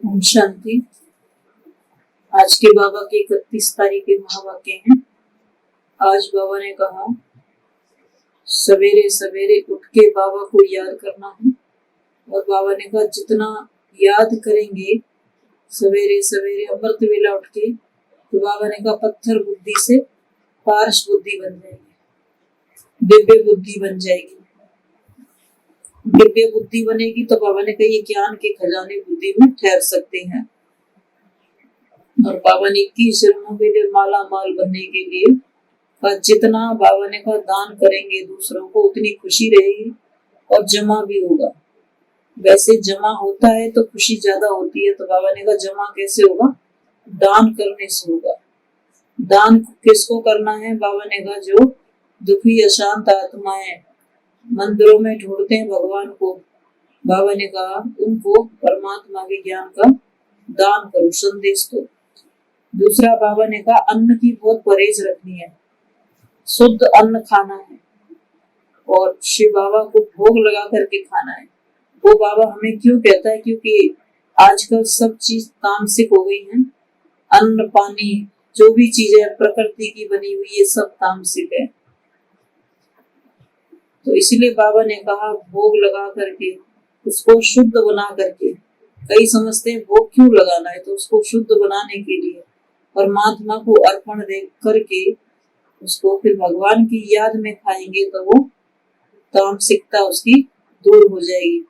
ओम शांति। आज के बाबा के 31 तारीख के महावाक्य हैं। आज बाबा ने कहा सवेरे सवेरे उठ के बाबा को याद करना है। और बाबा ने कहा जितना याद करेंगे सवेरे सवेरे अमृत वेला उठ के, तो बाबा ने कहा पत्थर बुद्धि से पारस बुद्धि बन जाएगी, दिव्य बुद्धि बन जाएगी। दिव्य बुद्धि बनेगी तो बाबा ने कहा ये ज्ञान के खजाने बुद्धि में ठहर सकते हैं। और बाबा ने 21 जन्मों के लिए माला माल बनने के लिए और जितना बाबा ने कहा दान करेंगे दूसरों को उतनी खुशी रहेगी और जमा भी होगा। वैसे जमा होता है तो खुशी ज्यादा होती है, तो बाबा ने कहा जमा कैसे होगा? दान करने से होगा। दान किसको करना है? बाबा ने कहा जो दुखी अशांत आत्माएं मंदिरों में ढूंढते हैं भगवान को, बाबा ने कहा उनको परमात्मा के ज्ञान का दान करो, संदेश दो। दूसरा बाबा ने कहा अन्न की बहुत परहेज रखनी है, शुद्ध अन्न खाना है और शिव बाबा को भोग लगा करके खाना है। वो बाबा हमें क्यों कहता है? क्योंकि आजकल सब चीज तामसिक हो गई है। अन्न पानी जो भी चीजें प्रकृति की बनी हुई है सब तामसिक है। तो इसलिए बाबा ने कहा भोग लगा करके उसको शुद्ध बना करके, कई समझते हैं भोग क्यों लगाना है, तो उसको शुद्ध बनाने के लिए परमात्मा को अर्पण दे करके उसको फिर भगवान की याद में खाएंगे तो वो तामसिकता उसकी दूर हो जाएगी।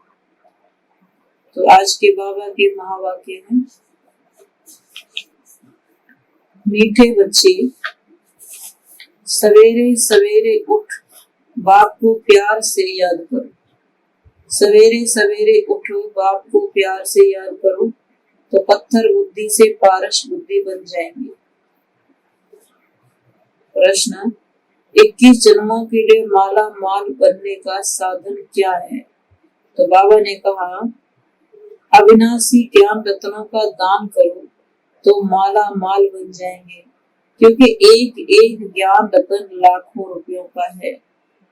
तो आज के बाबा के महावाक्य हैं, मीठे बच्चे सवेरे सवेरे उठ बाप को प्यार से याद करो। सवेरे सवेरे उठो बाप को प्यार से याद करो तो पत्थर बुद्धि से पारस बुद्धि बन जाएंगे। प्रश्न 21 जन्मों के लिए माला माल बनने का साधन क्या है? तो बाबा ने कहा अविनाशी ज्ञान रत्नों का दान करो तो माला माल बन जाएंगे, क्योंकि एक एक ज्ञान रत्न लाखों रुपयों का है।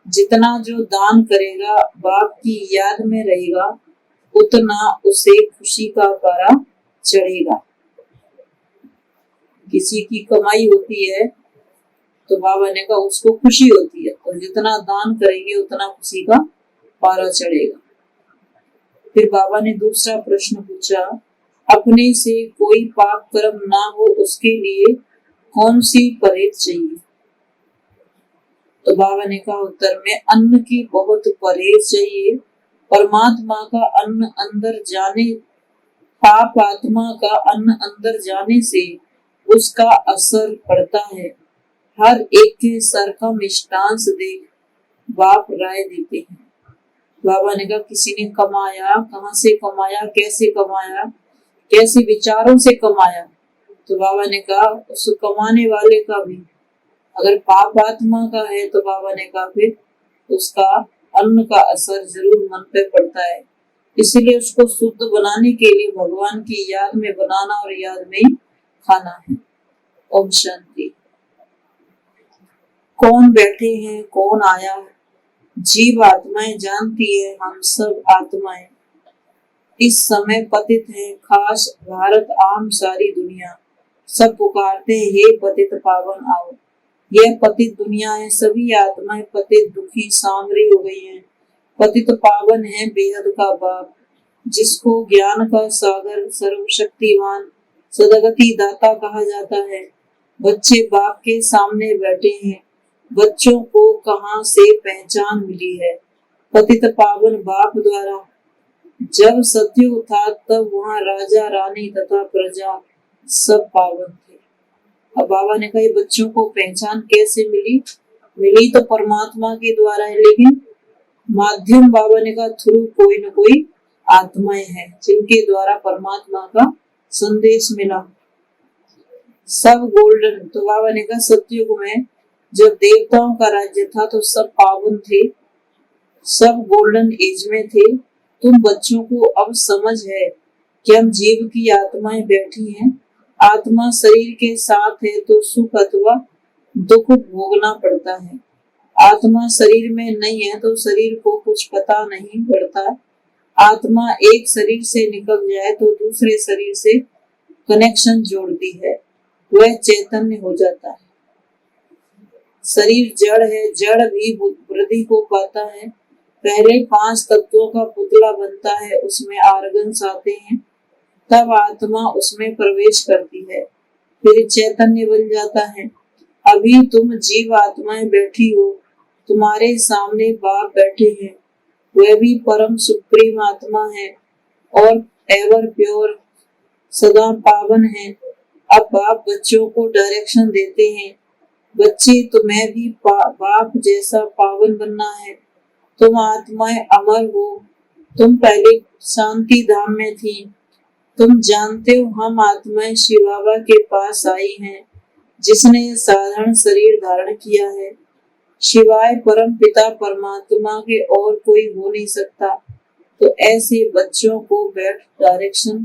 जितना जो दान करेगा बाप की याद में रहेगा उतना उसे खुशी का पारा चढ़ेगा। किसी की कमाई होती है तो बाबा ने कहा उसको खुशी होती है, तो जितना दान करेंगे उतना खुशी का पारा चढ़ेगा। फिर बाबा ने दूसरा प्रश्न पूछा अपने से कोई पाप कर्म ना हो उसके लिए कौन सी परहेज चाहिए? तो बाबा ने कहा उत्तर में अन्न की बहुत परहेज चाहिए। परमात्मा का अन्न अंदर जाने, पाप आत्मा का अन्न अंदर जाने से उसका असर पड़ता है। हर एक के सर का मिष्टांश देख बाप राय देते हैं। बाबा ने कहा किसी ने कमाया, कहाँ से कमाया, कैसे कमाया, कैसे विचारों से कमाया, तो बाबा ने कहा उस कमाने वाले का भी अगर पाप आत्मा का है तो बाबा ने कहा फिर उसका अन्न का असर जरूर मन पे पड़ता है। इसलिए उसको शुद्ध बनाने के लिए भगवान की याद में बनाना और याद में ही खाना है। ओम शांति। कौन बैठे हैं, कौन आया? जीव आत्माएं जानती है हम सब आत्माएं इस समय पतित हैं, खास भारत आम सारी दुनिया सब पुकारते हैं हे पतित पावन आओ। यह पतित दुनिया है, सभी आत्माएं पतित दुखी सामरी हो गई हैं। पतित पावन है बेहद का बाप, जिसको ज्ञान का सागर सर्वशक्तिमान सदगति दाता कहा जाता है। बच्चे बाप के सामने बैठे हैं, बच्चों को कहाँ से पहचान मिली है? पतित पावन बाप द्वारा। जब सतयुग था तब वहाँ राजा रानी तथा प्रजा सब पावन थे। अब बाबा ने कहा बच्चों को पहचान कैसे मिली? मिली तो परमात्मा के द्वारा है, लेकिन माध्यम बाबा ने कहा थ्रू कोई न कोई आत्माएं हैं जिनके द्वारा परमात्मा का संदेश मिला। सब गोल्डन। तो बाबा ने कहा सतयुग में जब देवताओं का राज्य था तो सब पावन थे, सब गोल्डन एज में थे। तुम बच्चों को अब समझ है कि हम जीव की आत्माएं बैठी हैं। आत्मा शरीर के साथ है तो सुख अथवा दुख भोगना पड़ता है। आत्मा शरीर में नहीं है तो शरीर को कुछ पता नहीं पड़ता। आत्मा एक शरीर से निकल जाए तो दूसरे शरीर से कनेक्शन जोड़ती है, वह चैतन्य हो जाता है। शरीर जड़ है, जड़ भी वृद्धि को पाता है। पहले 5 तत्वों का पुतला बनता है, उसमें आर्गन्स आते हैं, तब आत्मा उसमें प्रवेश करती है, फिर चैतन्य बन जाता है। अभी तुम जीव आत्माएं बैठी हो, तुम्हारे सामने बाप बैठे हैं, वह भी परम सुप्रीम आत्मा है और एवर प्योर, सदा पावन है। अब बाप बच्चों को डायरेक्शन देते हैं, बच्चे तुम्हें भी बाप जैसा पावन बनना है। तुम आत्माएं अमर हो, तुम पहले शांति धाम में थी। तुम जानते हो हम आत्माएं शिव बाबा के पास आई हैं, जिसने साधारण शरीर धारण किया है। शिवाय परम पिता परमात्मा के और कोई हो नहीं सकता। तो ऐसे बच्चों को बैठ डायरेक्शन,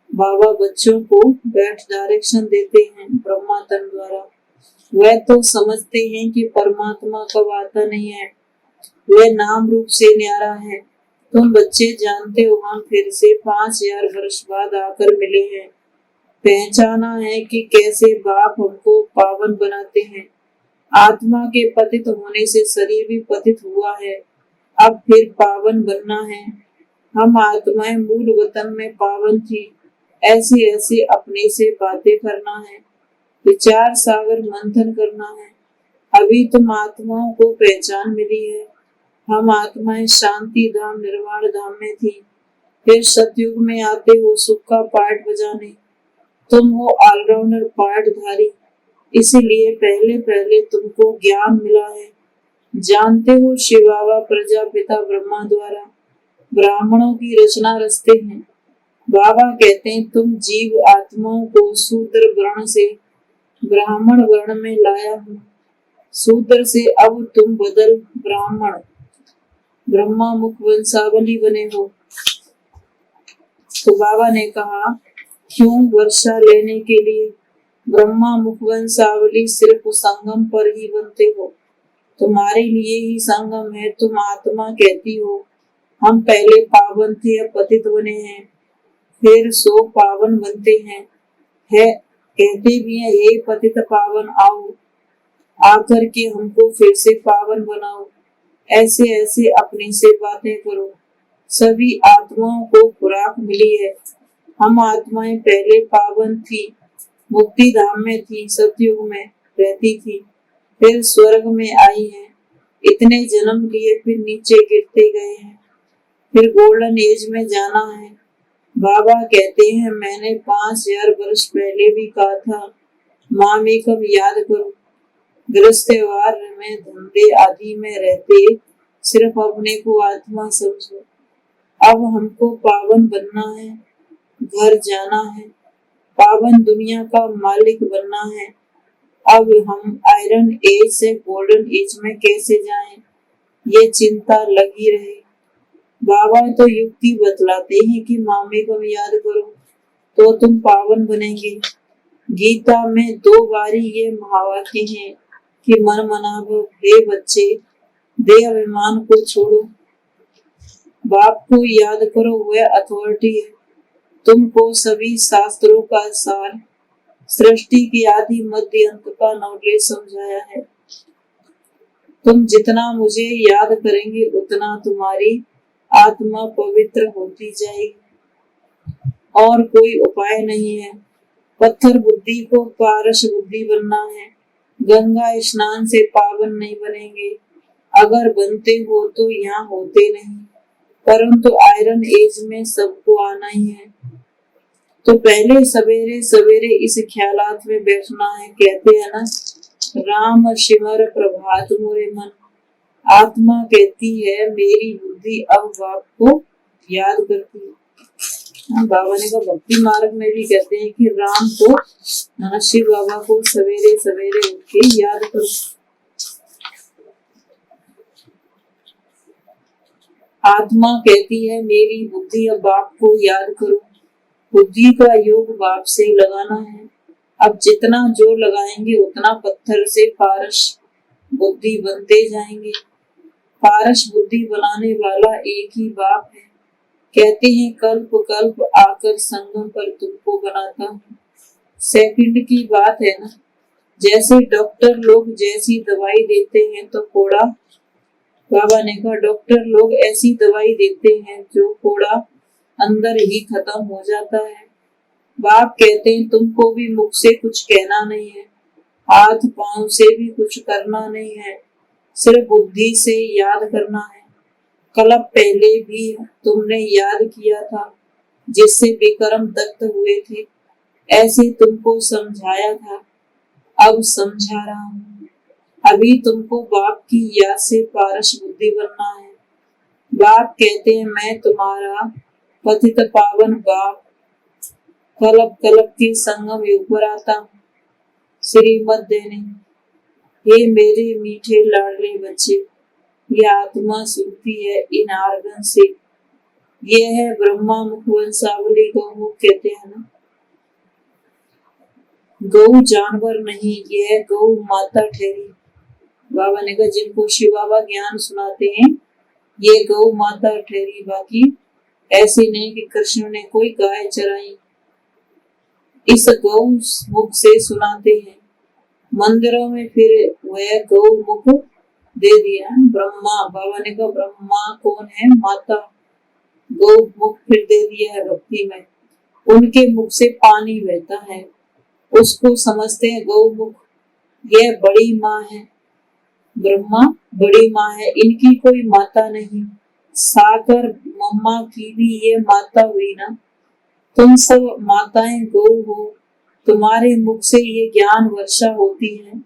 बाबा बच्चों को बैठ डायरेक्शन देते हैं ब्रह्मा तन द्वारा। वह तो समझते हैं कि परमात्मा कब आता नहीं है, वह नाम रूप से न्यारा है। तुम बच्चे जानते हो हम फिर से 5000 वर्ष बाद आकर मिले हैं। पहचाना है कि कैसे बाप हमको पावन बनाते हैं। आत्मा के पतित होने से शरीर भी पतित हुआ है, अब फिर पावन बनना है। हम आत्माएं मूल वतन में पावन थी। ऐसे ऐसे अपने से बातें करना है, विचार सागर मंथन करना है। अभी तुम आत्माओं को पहचान मिली है। हम आत्माएं शांति धाम निर्वाण धाम में थी, फिर सतयुग में आते हो सुख का पाठ बजाने। तुम हो ऑलराउंडर पाठधारी, इसीलिए पहले पहले तुमको ज्ञान मिला है। जानते हो शिव बाबा प्रजापिता ब्रह्मा द्वारा ब्राह्मणों की रचना रचते हैं। बाबा कहते हैं तुम जीव आत्माओं को शूद्र वर्ण से ब्राह्मण वर्ण में लाया हूँ। शूद्र से अब तुम बदल ब्राह्मण ब्रह्मा मुख वंशावली बने हो। तो बाबा ने कहा क्यों वर्षा लेने के लिए ब्रह्मा मुख वंशावली सिर्फ संगम पर ही बनते हो, तुम्हारे लिए ही संगम है। तुम आत्मा कहती हो हम पहले पावन थे, अब पतित बने हैं, फिर सो पावन बनते हैं। है कहते भी हैं हे पतित पावन आओ, आकर के हमको फिर से पावन बनाओ। ऐसे ऐसे अपनी से बातें करो। सभी आत्माओं को खुराक मिली है। हम आत्माएं पहले पावन थी, मुक्ति धाम में थी, सतयुग में रहती थी, फिर स्वर्ग में आई हैं। इतने जन्म लिए फिर नीचे गिरते गए हैं, फिर गोल्डन एज में जाना है। बाबा कहते हैं मैंने 5000 वर्ष पहले भी कहा था माँ में कब याद करो। गृहस्थ व्यवहार में धंधे आदि में रहते सिर्फ अपने को आत्मा समझो। अब हमको पावन बनना है, घर जाना है, पावन दुनिया का मालिक बनना है। अब हम आयरन एज से गोल्डन एज में कैसे जाएं, ये चिंता लगी रहे। बाबा तो युक्ति बतलाते हैं कि मामे को याद करो तो तुम पावन बनेंगे। गीता में 2 बारी ये महावाक्य हैं कि मन मनाभव, हे बच्चे देह अभिमान को छोड़ो, बाप को याद करो, वह अथॉरिटी है। तुमको सभी शास्त्रों का सार, सृष्टि की आदि मध्य अंत का नॉलेज समझाया है। तुम जितना मुझे याद करेंगे उतना तुम्हारी आत्मा पवित्र होती जाएगी, और कोई उपाय नहीं है। पत्थर बुद्धि को पारस बुद्धि बनना है। गंगा स्नान से पावन नहीं बनेंगे, अगर बनते हो तो यहाँ होते नहीं, परंतु आयरन एज में सबको आना ही है। तो पहले सवेरे सवेरे इस ख्यालात में बैठना है। कहते हैं ना राम सिमर प्रभात मोरे मन। आत्मा कहती है मेरी बुद्धि अब बाप को याद करती है। बाबा ने कहा भक्ति मार्ग में भी कहते हैं कि राम को शिव बाबा को सवेरे सवेरे उठ के याद करो। आत्मा कहती है मेरी बुद्धि अब बाप को याद करो। बुद्धि का योग बाप से लगाना है। अब जितना जोर लगाएंगे उतना पत्थर से पारस बुद्धि बनते जाएंगे। पारस बुद्धि बनाने वाला एक ही बाप है। कहते हैं कल्प कल्प आकर संगम पर तुमको बनाता हूँ। सेकंड की बात है ना, जैसे डॉक्टर लोग जैसी दवाई देते हैं तो कोड़ा, बाबा ने कहा डॉक्टर लोग ऐसी दवाई देते हैं जो कोड़ा अंदर ही खत्म हो जाता है। बाप कहते हैं तुमको भी मुख से कुछ कहना नहीं है, हाथ पांव से भी कुछ करना नहीं है, सिर्फ बुद्धि से याद करना है। कल पहले भी तुमने याद किया था जिससे विक्रम दत्त हुए थे, ऐसे तुमको समझाया था, अब समझा रहा हूँ। अभी तुमको बाप की याद से पारस बुद्धि बनना है। बाप कहते हैं मैं तुम्हारा पतित पावन बाप कलप कलप के संगम युग पर आता हूँ श्रीमत देने। हे मेरे मीठे लाडले बच्चे, ये आत्मा सुनती है इन आर्गन से। ये है ब्रह्मा मुख वंशावली गौमुख कहते हैं ना। गौ जानवर नहीं, ये है गौ माता ठहरी। बाबा ने कहा जिनको शिव बाबा ज्ञान सुनाते हैं ये गौ माता ठहरी, बाकी ऐसे नहीं कि कृष्ण ने कोई गाय चराई। इस गौ मुख से सुनाते हैं। मंदिरों में फिर वह गौ मुख दे दिया ब्रह्मा। बाबा ने कहा ब्रह्मा कौन है? माता। गौ मुख फिर दे दिया है भक्ति में। उनके मुख से पानी बहता है, उसको समझते हैं गौ मुख। यह बड़ी माँ है, ब्रह्मा बड़ी माँ है, इनकी कोई माता नहीं। साकर मम्मा की भी ये माता हुई ना। तुम सब माताएं गौ हो, तुम्हारे मुख से ये ज्ञान वर्षा होती है।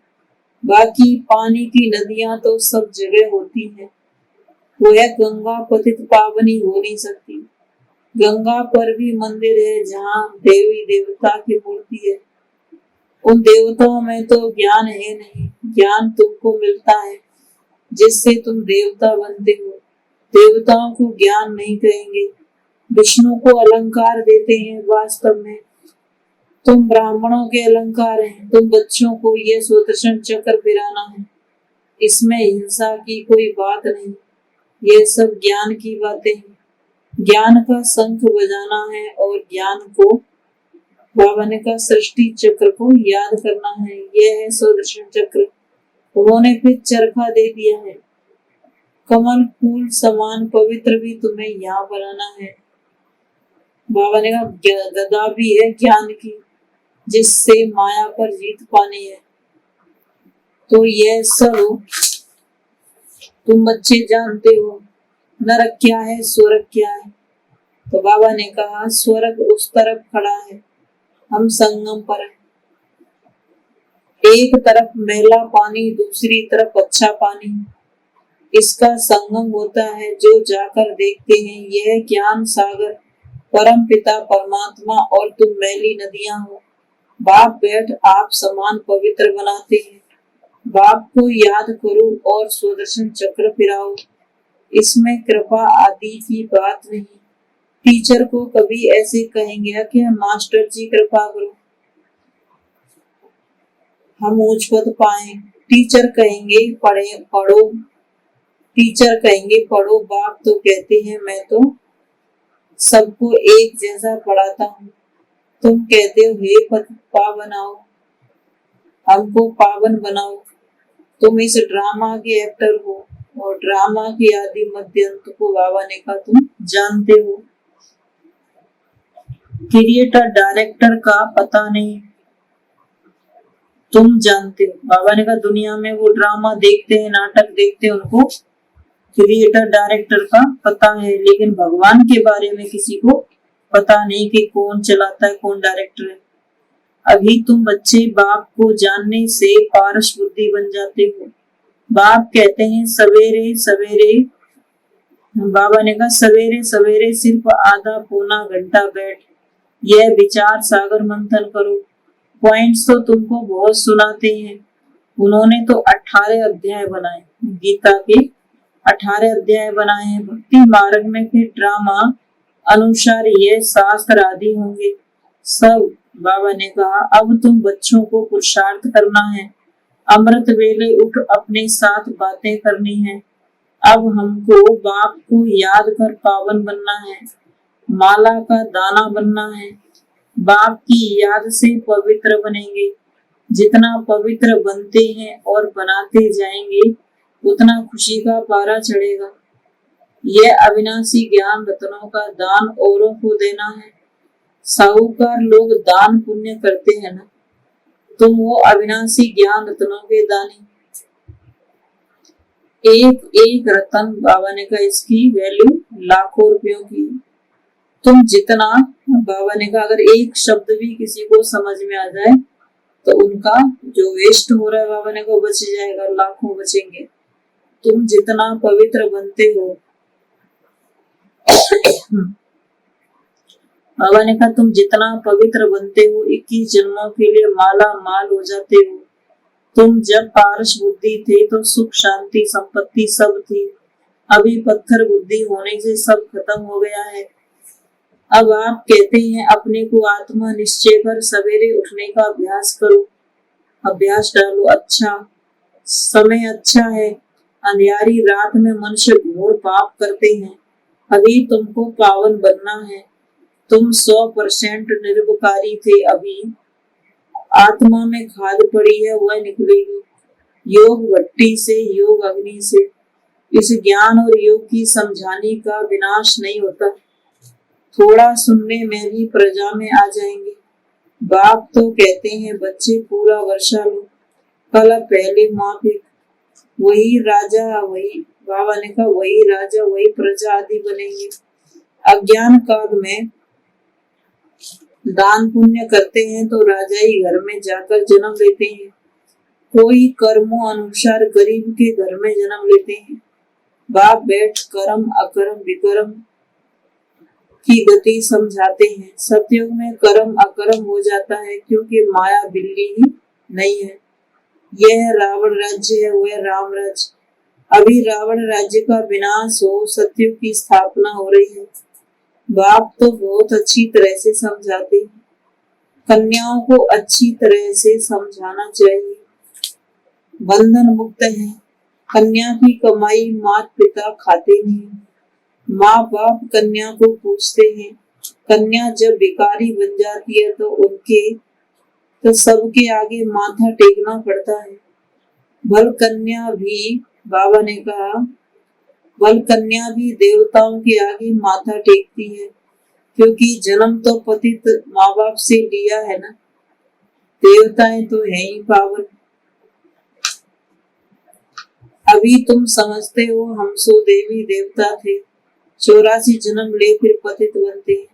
बाकी पानी की नदियां तो सब जगह होती हैं। वह गंगा पतित पावनी हो नहीं सकती। गंगा पर भी मंदिर है जहाँ देवी देवता की मूर्ति है। उन देवताओं में तो ज्ञान है नहीं, ज्ञान तुमको मिलता है जिससे तुम देवता बनते हो। देवताओं को ज्ञान नहीं कहेंगे, विष्णु को अलंकार देते हैं। वास्तव में तुम ब्राह्मणों के अलंकार हैं। तुम बच्चों को यह सुदर्शन चक्र फिराना है, इसमें हिंसा की कोई बात नहीं। ये सब ज्ञान की बातें हैं। ज्ञान का शंख बजाना है और ज्ञान को, बाबा ने कहा सृष्टि चक्र को याद करना है। यह है सुदर्शन चक्र। उन्होंने फिर चरखा दे दिया है। कमल फूल समान पवित्र भी तुम्हें यहाँ बनाना है। बाबा ने कहा गदा भी है ज्ञान की, जिससे माया पर जीत पानी है। तो यह सब तुम बच्चे जानते हो। नरक क्या है, स्वर्ग क्या है। तो बाबा ने कहा स्वर्ग उस तरफ खड़ा है, हम संगम पर हैं। एक तरफ मैला पानी, दूसरी तरफ अच्छा पानी, इसका संगम होता है। जो जाकर देखते हैं यह ज्ञान सागर परम पिता परमात्मा और तुम मैली नदियां हो। बाप बैठ आप समान पवित्र बनाते हैं। बाप को याद करो और सुदर्शन चक्र फिराओ। इसमें कृपा आदि की बात नहीं। टीचर को कभी ऐसे कहेंगे कि मास्टर जी कृपा करो हम ऊंच पद पाए। टीचर कहेंगे पढ़े पढ़ो, टीचर कहेंगे पढ़ो। बाप तो कहते हैं मैं तो सबको एक जैसा पढ़ाता हूँ। तुम कहते हो हे पावन आओ, हमको पावन बनाओ। तुम इस ड्रामा के एक्टर हो और ड्रामा के आदि मध्य अंत को बाबा ने कहा तुम जानते हो। क्रिएटर डायरेक्टर का पता नहीं, तुम जानते हो। बाबा ने कहा दुनिया में वो ड्रामा देखते हैं, नाटक देखते हैं, उनको क्रिएटर डायरेक्टर का पता है, लेकिन भगवान के बारे में किसी को पता नहीं कि कौन चलाता है, कौन डायरेक्टर है। अभी तुम बच्चे बाप को जानने से पारस बुद्धि बन जाते हो। बाप कहते हैं सवेरे सवेरे, बाबा ने कहा सवेरे सवेरे सिर्फ आधा पौना घंटा बैठ यह विचार सागर मंथन करो। पॉइंट्स तो तुमको बहुत सुनाते हैं। उन्होंने तो 18 अध्याय बनाए, गीता के 18 अध्याय बनाए हैं। भक्ति मार्ग में फिर ड्रामा अनुसार ये शास्त्र आदि होंगे सब। बाबा ने कहा अब तुम बच्चों को पुरुषार्थ करना है। अमृत वेले उठ अपने साथ बातें करनी है। अब हमको बाप को याद कर पावन बनना है। माला का दाना बनना है। बाप की याद से पवित्र बनेंगे। जितना पवित्र बनते हैं और बनाते जाएंगे, उतना खुशी का पारा चढ़ेगा। यह अविनाशी ज्ञान रत्नों का दान औरों को देना है। साहूकार लोग दान पुण्य करते हैं ना, तुम वो अविनाशी ज्ञान रत्नों के दानी। एक एक रतन, बाबा ने कहा, इसकी वैल्यू लाखों रुपयों की। तुम जितना, बाबा ने कहा, अगर एक शब्द भी किसी को समझ में आ जाए तो उनका जो वेस्ट हो रहा है, बाबा ने कहा, बच जाएगा, लाखों बचेंगे। तुम जितना पवित्र बनते हो, बाबा ने कहा, तुम जितना पवित्र बनते हो, 21 जन्मों के लिए माला माल हो जाते हो। तुम जब पारस बुद्धि थे तो सुख शांति संपत्ति सब थी। अभी पत्थर बुद्धि होने से सब खत्म हो गया है। अब आप कहते हैं अपने को आत्मा निश्चय कर सवेरे उठने का अभ्यास करो। अभ्यास डालो। अच्छा समय अच्छा है। अंधियारी रात में मनुष्य घोर पाप करते हैं। अभी तुमको पावन बनना है। तुम 100% निर्विकारी थे। अभी आत्मा में खाद पड़ी है, वह निकलेगी। योग भट्टी से, योग अग्नि से। इस ज्ञान और योग की समझाने का विनाश नहीं होता। थोड़ा सुनने में भी प्रजा में आ जाएंगे। बाप तो कहते हैं बच्चे पूरा वर्षा लो, कल पहले माफिक। वही राजा, वही बाबा ने कहा, वही राजा वही प्रजा आदि बनेंगे। अज्ञान काल में दान पुण्य करते हैं तो राजाई घर में जाकर जन्म लेते हैं। कोई कर्मों अनुसार गरीब के घर में जन्म लेते हैं। बाप बैठ कर्म अकर्म विकर्म की गति समझाते हैं। सतयुग में कर्म अकर्म हो जाता है, क्योंकि माया बिल्ली ही नहीं है। यह रावण राज्य है, वह राम राज्य। अभी रावण राज्य का विनाश हो, सतयुग की स्थापना हो रही है। बाप तो बहुत अच्छी तरह से समझाते हैं। कन्याओं को अच्छी तरह से समझाना चाहिए। बंधन मुक्त है। कन्या की कमाई माता पिता खाते नहीं। माँ बाप कन्या को पूछते हैं। कन्या जब भिखारी बन जाती है तो सबके आगे माथा टेकना पड़ता है। बल कन्या भी, बाबा ने कहा, बल कन्या भी देवताओं के आगे माथा टेकती है, क्योंकि जन्म तो पतित माँ बाप से लिया है ना। देवताएं तो है ही पावन। अभी तुम समझते हो हम सो देवी देवता थे, 84 जन्म ले फिर पतित बनते हैं,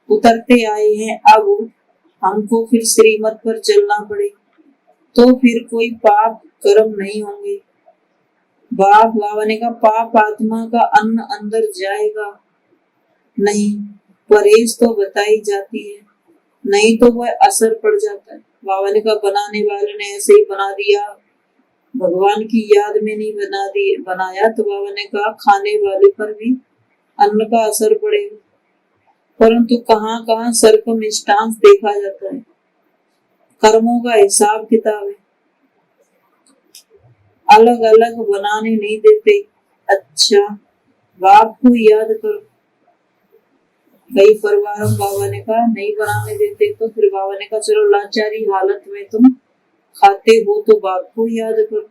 उतरते आए हैं। अब हमको फिर श्रीमत पर चलना पड़े तो फिर कोई पाप कर्म नहीं होंगे। बाबा ने कहा, पाप आत्मा का अन्न अंदर जाएगा नहीं, परहेज तो बताई जाती है, नहीं तो वह असर पड़ जाता है। बाबा ने कहा, बनाने वाले ने ऐसे ही बना दिया, भगवान की याद में नहीं बनाया। तो बाबा ने कहा, खाने वाले पर भी अन्न का असर पड़ेगा। परंतु कहाँ कहाँ सर्कमस्टांस देखा जाता है। कर्मों का हिसाब किताब है, अलग अलग बनाने नहीं देते। अच्छा बाप को याद करो। कई परिवारों बाबा ने कहा नहीं बनाने देते, तो फिर बाबा ने कहा, चलो लाचारी हालत में तुम खाते हो तो बाप को याद करो।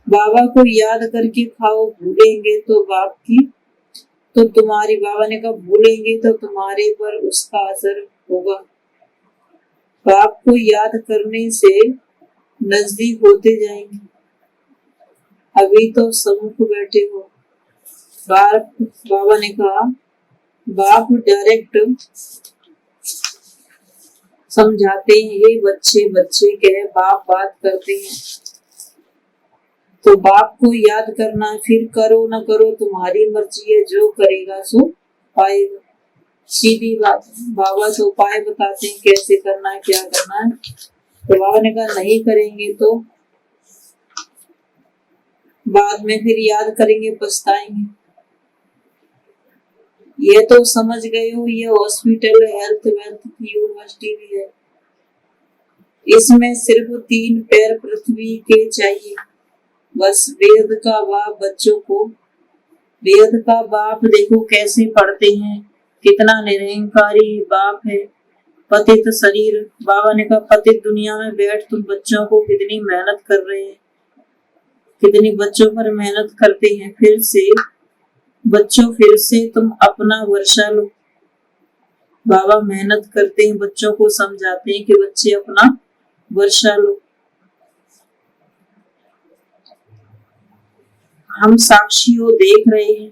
बाबा को याद करके खाओ। भूलेंगे तो बाप की तो तुम्हारी, बाबा ने कहा, भूलेंगे तो तुम्हारे पर उसका असर होगा। बाप को याद करने से नजदीक होते जाएंगे। अभी तो सम्मुख बैठे हो। बाबा ने कहा, बाप डायरेक्ट समझाते हैं, ये बच्चे बच्चे कहे, बाप बात करते हैं तो बाप को याद करना। फिर करो न करो तुम्हारी मर्जी है, जो करेगा सो पाएगा। सीधी बात। बाबा तो उपाय बताते हैं कैसे करना है, क्या करना है। तो बाबा ने कहा नहीं करेंगे तो बाद में फिर याद करेंगे, पछताएंगे। ये तो समझ गए हो, ये हॉस्पिटल हेल्थ वेल्थ की यूनिवर्सिटी भी है। इसमें सिर्फ 3 पैर पृथ्वी के चाहिए, बस वेद का वा बच्चों को वेद का बाप देखो कैसे पढ़ते हैं, कितना निरहंकारी बाप है। पतित शरीर, बाबा ने कहा पतित दुनिया में बैठ तुम बच्चों को कितनी मेहनत कर रहे हैं, कितनी बच्चों पर मेहनत करते हैं। फिर से बच्चों, फिर से तुम अपना वर्षा लो। बाबा मेहनत करते हैं, बच्चों को समझाते हैं कि बच्चे अपना वर्षा लो। हम साक्षियों देख रहे हैं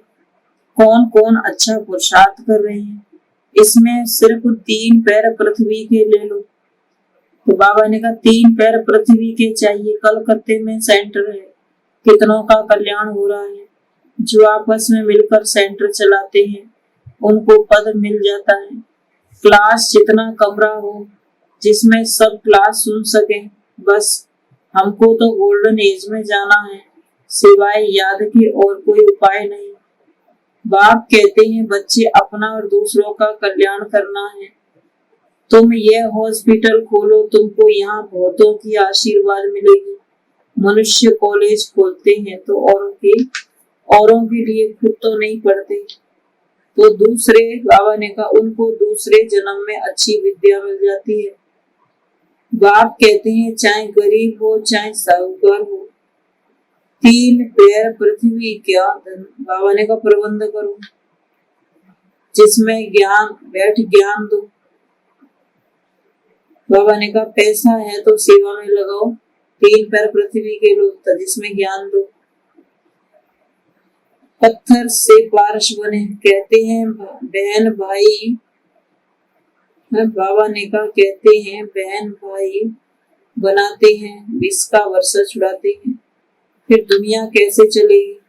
कौन कौन अच्छा पुरुषार्थ कर रहे हैं। इसमें सिर्फ 3 पैर पृथ्वी के ले लो। तो बाबा ने कहा 3 पैर पृथ्वी के चाहिए। कलकत्ते में सेंटर है, कितनों का कल्याण हो रहा है। जो आपस में मिलकर सेंटर चलाते हैं उनको पद मिल जाता है। क्लास जितना कमरा हो जिसमें सब क्लास सुन सके, बस हमको तो गोल्डन एज में जाना है, सिवाय याद के और कोई उपाय नहीं। बाप कहते हैं बच्चे अपना और दूसरों का कल्याण करना है। तुम ये हॉस्पिटल खोलो, तुमको यहाँ बहुतों की आशीर्वाद मिलेगी। मनुष्य कॉलेज खोलते हैं तो औरों के लिए खुद तो नहीं पढ़ते, तो दूसरे, बाबा ने कहा उनको दूसरे जन्म में अच्छी विद्या मिल जाती है। बाप कहते हैं चाहे गरीब हो चाहे साहूकार हो, 3 पैर पृथ्वी क्या धन, बाबा ने कहा प्रबंध करो, जिसमें ज्ञान बैठ ज्ञान दो। बाबा ने कहा पैसा है तो सेवा में लगाओ, 3 पैर पृथ्वी के लोग जिसमें ज्ञान दो। पत्थर से पारस बने, कहते हैं बहन भाई, बाबा ने कहा कहते हैं बहन भाई बनाते हैं, विष का वर्षा छुड़ाते हैं, फिर दुनिया कैसे चलेगी।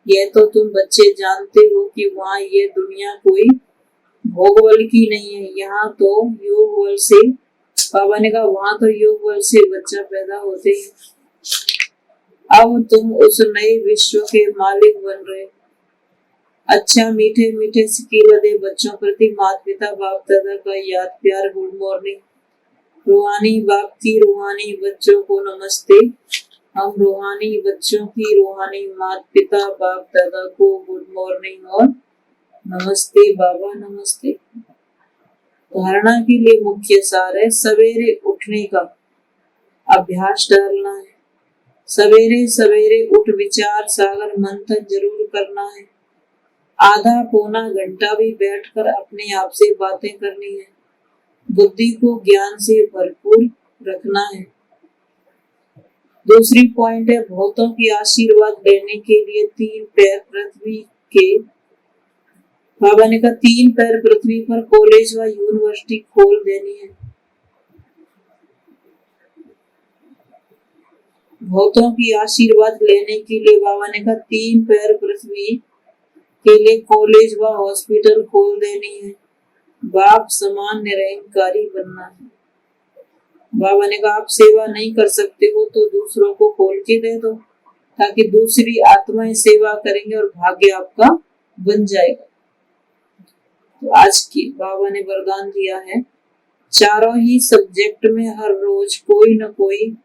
यह तो तुम बच्चे जानते हो कि वहाँ ये दुनिया कोई भोग बल की नहीं है, यहाँ तो योग बल से, बाबा ने कहा वहाँ तो योग बल से बच्चा पैदा होते हैं। अब तुम उस नए विश्व के मालिक बन रहे। अच्छा मीठे मीठे सिकील दे बच्चों प्रति माता पिता बाप दादा का याद प्यार, गुड मॉर्निंग। रूहानी बाप की रूहानी बच्चों को नमस्ते। हम रूहानी बच्चों की रूहानी माता पिता बाप दादा को गुड मॉर्निंग और नमस्ते। बाबा नमस्ते। धारणा के लिए मुख्य सार है सवेरे उठने का अभ्यास डालना है। सवेरे सवेरे उठ विचार सागर मंथन जरूर करना है। आधा पौना घंटा भी बैठकर अपने आप से बातें करनी है। बुद्धि को ज्ञान से भरपूर रखना है। दूसरी पॉइंट है बहुतों की आशीर्वाद लेने के लिए 3 पैर पृथ्वी के, बाबा ने कहा 3 पैर पृथ्वी पर कॉलेज व यूनिवर्सिटी खोल देनी है। बहुतों की आशीर्वाद लेने के लिए बाबा ने कहा 3 पैर पृथ्वी के लिए कॉलेज व हॉस्पिटल खोल देनी है। बाप समान निरंकारी बनना है। बाबा ने कहा आप सेवा नहीं कर सकते हो तो दूसरों को खोल के दे दो, ताकि दूसरी आत्माएं सेवा करेंगे और भाग्य आपका बन जाएगा। तो आज की बाबा ने वरदान दिया है, चारों ही सब्जेक्ट में हर रोज कोई न कोई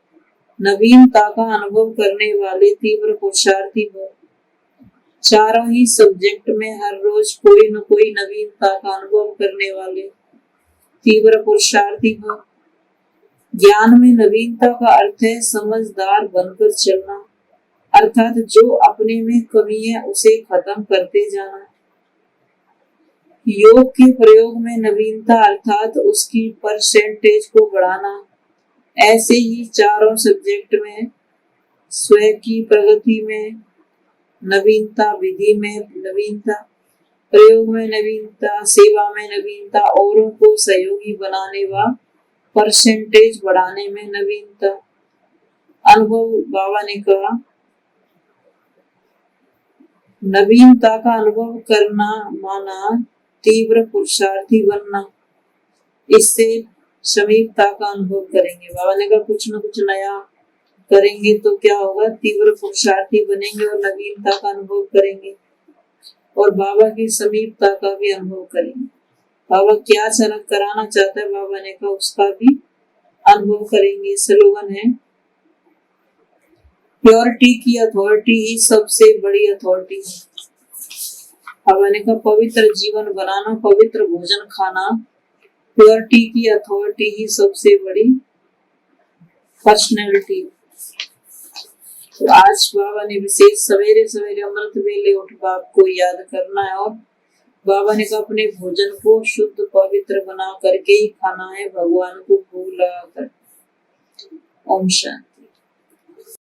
नवीनता का अनुभव करने वाले तीव्र पुरुषार्थी हो। चारों ही सब्जेक्ट में हर रोज कोई न कोई नवीनता का अनुभव करने वाले तीव्र पुरुषार्थी हो। ज्ञान में नवीनता का अर्थ है समझदार बनकर चलना, अर्थात जो अपने में कमी है उसे खत्म करते जाना। योग के प्रयोग में नवीनता अर्थात उसकी परसेंटेज को बढ़ाना। ऐसे ही चारों सब्जेक्ट में स्वयं की प्रगति में नवीनता, विधि में नवीनता, प्रयोग में नवीनता, सेवा में नवीनता, औरों को सहयोगी बनाने व परसेंटेज बढ़ाने में नवीनता। अनुभव, बाबा ने कहा नवीनता का अनुभव करना माना तीव्र पुरुषार्थी बनना। इससे समीपता का अनुभव करेंगे। बाबा ने कहा कुछ न कुछ नया करेंगे तो क्या होगा, तीव्र पुरुषार्थी बनेंगे और नवीनता का अनुभव करेंगे और बाबा की समीपता का भी अनुभव करेंगे। बाबा क्या चरक कराना चाहता है, बाबा ने कहा उसका भी अनुभव करेंगे। स्लोगन है प्योरिटी की अथॉरिटी ही सबसे बड़ी अथॉरिटी है। बाबा ने कहा पवित्र जीवन बनाना, पवित्र भोजन खाना, प्योरिटी की अथॉरिटी ही सबसे बड़ी पर्सनैलिटी। तो आज बाबा ने विशेष सवेरे सवेरे अमृत वेले उठ बाप को याद करना है, और बाबा ने कहा अपने भोजन को शुद्ध पवित्र बना करके ही खाना है, भगवान को भोग लगा कर। ओम शांति।